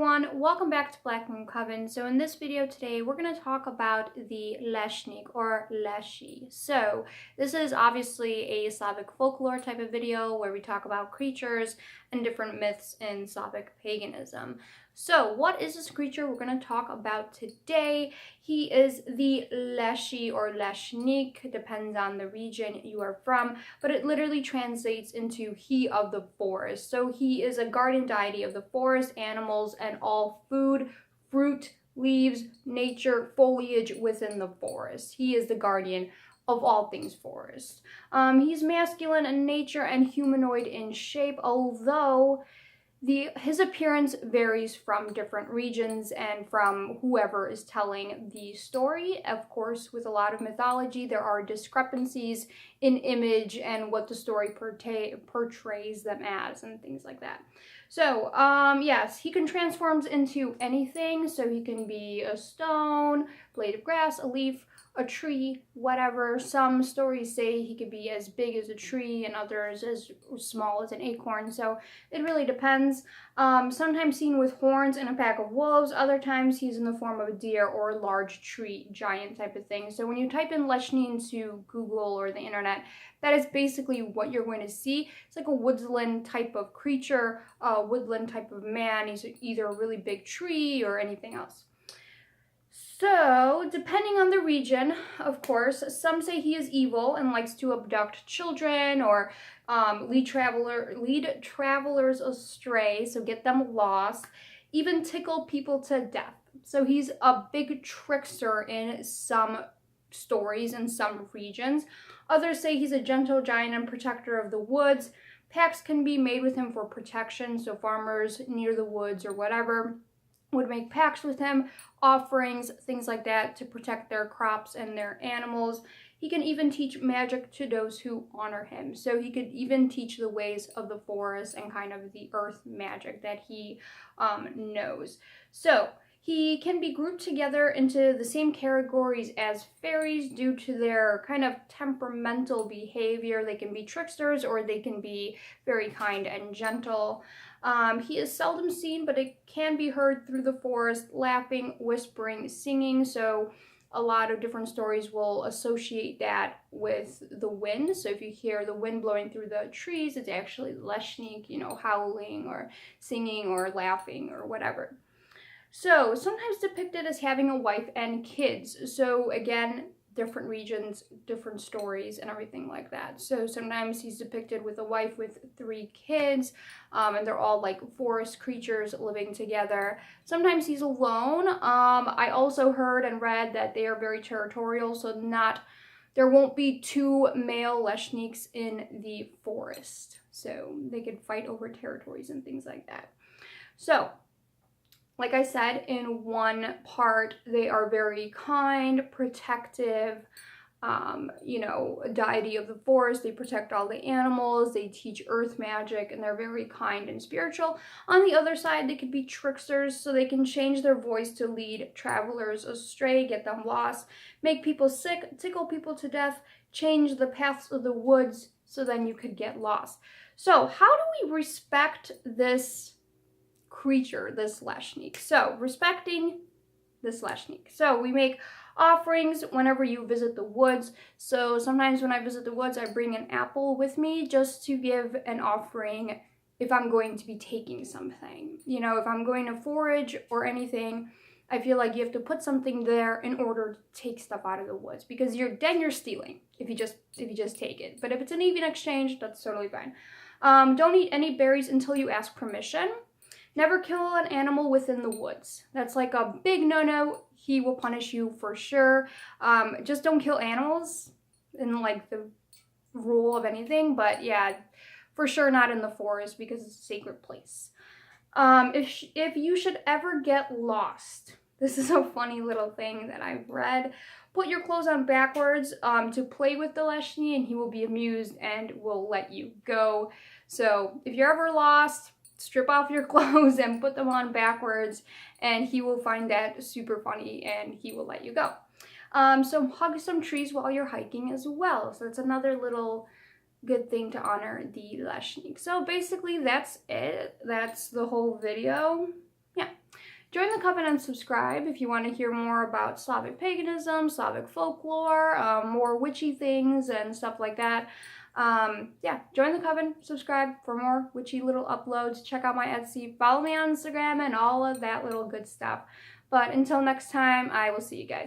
everyone, welcome back to Black Moon Coven. So in this video today, we're going to talk about the Lesznik or Leshi. So this is obviously a Slavic folklore type of video where we talk about creatures and different myths in Slavic paganism. So what is this creature we're going to talk about today? He is the Leshi or Lesznik, depends on the region you are from, but it literally translates into he of the forest. So he is a guardian deity of the forest, animals, and all food, fruit, leaves, nature, foliage within the forest. He is the guardian of all things forest. He's masculine in nature and humanoid in shape, although his appearance varies from different regions and from whoever is telling the story. Of course, with a lot of mythology, there are discrepancies in image and what the story portrays them as and things like that. So, yes, he can transform into anything. So he can be a stone, blade of grass, a leaf, a tree, whatever. Some stories say he could be as big as a tree and others as small as an acorn, so it really depends. Sometimes seen with horns and a pack of wolves, other times he's in the form of a deer or a large tree giant type of thing. So when you type in Lesznik into Google or the internet, that is basically what you're going to see. It's like a woodland type of creature, a woodland type of man. He's either a really big tree or anything else. So, depending on the region, of course, some say he is evil and likes to abduct children or lead travelers astray, so get them lost, even tickle people to death. So he's a big trickster in some stories in some regions. Others say he's a gentle giant and protector of the woods. Pacts can be made with him for protection, so farmers near the woods or whatever would make pacts with him, offerings, things like that to protect their crops and their animals. He can even teach magic to those who honor him. So he could even teach the ways of the forest and kind of the earth magic that he knows. So he can be grouped together into the same categories as fairies due to their kind of temperamental behavior. They can be tricksters or they can be very kind and gentle. He is seldom seen, but it can be heard through the forest, laughing, whispering, singing. So a lot of different stories will associate that with the wind. So if you hear the wind blowing through the trees, it's actually Lesznik, howling or singing or laughing or whatever. So sometimes depicted as having a wife and kids. So again, different regions, different stories, and everything like that. So sometimes he's depicted with a wife with 3 kids, and they're all like forest creatures living together. Sometimes he's alone. I also heard and read that they are very territorial, so there won't be 2 male Leszniks in the forest. So they could fight over territories and things like that. So, like I said, in one part, they are very kind, protective, a deity of the forest. They protect all the animals, they teach earth magic, and they're very kind and spiritual. On the other side, they could be tricksters, so they can change their voice to lead travelers astray, get them lost, make people sick, tickle people to death, change the paths of the woods, so then you could get lost. So how do we respect this creature, this Lesznik? So respecting this Lesznik. So we make offerings whenever you visit the woods. So sometimes when I visit the woods, I bring an apple with me just to give an offering if I'm going to be taking something. If I'm going to forage or anything, I feel like you have to put something there in order to take stuff out of the woods, because you're stealing if you just take it. But if it's an even exchange, that's totally fine. Don't eat any berries until you ask permission. Never kill an animal within the woods. That's like a big no-no. He will punish you for sure. Just don't kill animals in like the rule of anything. But yeah, for sure not in the forest because it's a sacred place. If you should ever get lost, this is a funny little thing that I've read. Put your clothes on backwards to play with the Lesznik, and he will be amused and will let you go. So if you're ever lost, strip off your clothes and put them on backwards, and he will find that super funny and he will let you go. So hug some trees while you're hiking as well. So that's another little good thing to honor the Lesznik. So basically that's it. That's the whole video. yeah. Join the coven and subscribe if you want to hear more about Slavic paganism, Slavic folklore, more witchy things and stuff like that. Yeah, join the coven, subscribe for more witchy little uploads. Check out my Etsy, follow me on Instagram, and all of that little good stuff. But until next time, I will see you guys.